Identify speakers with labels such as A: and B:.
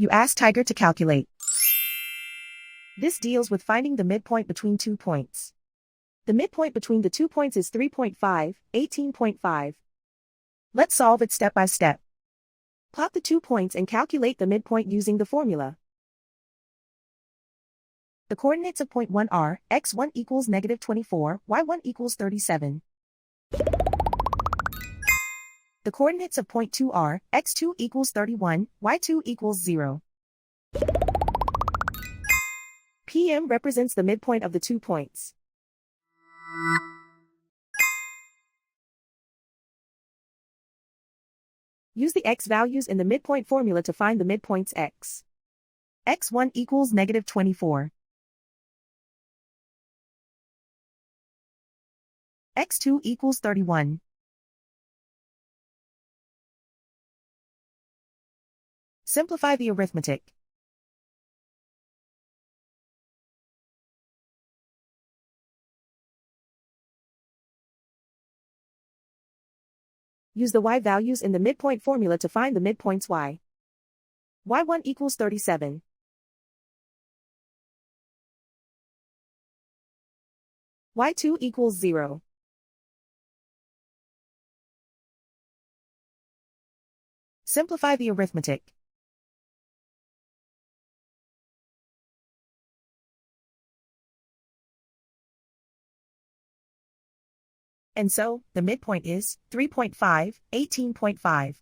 A: You ask Tiger to calculate. This deals with finding the midpoint between 2 points. The midpoint between the 2 points is 3.5, 18.5. Let's solve it step by step. Plot the 2 points and calculate the midpoint using the formula. The coordinates of point 1 are, x1 equals -24, y1 equals 37. The coordinates of point 2 are, x2 equals 31, y2 equals 0. PM represents the midpoint of the 2 points. Use the x values in the midpoint formula to find the midpoints x. x1 equals -24. x2 equals 31. Simplify the arithmetic. Use the y values in the midpoint formula to find the midpoints y. y1 equals 37. y2 equals 0. Simplify the arithmetic. And so, the midpoint is 3.5, 18.5.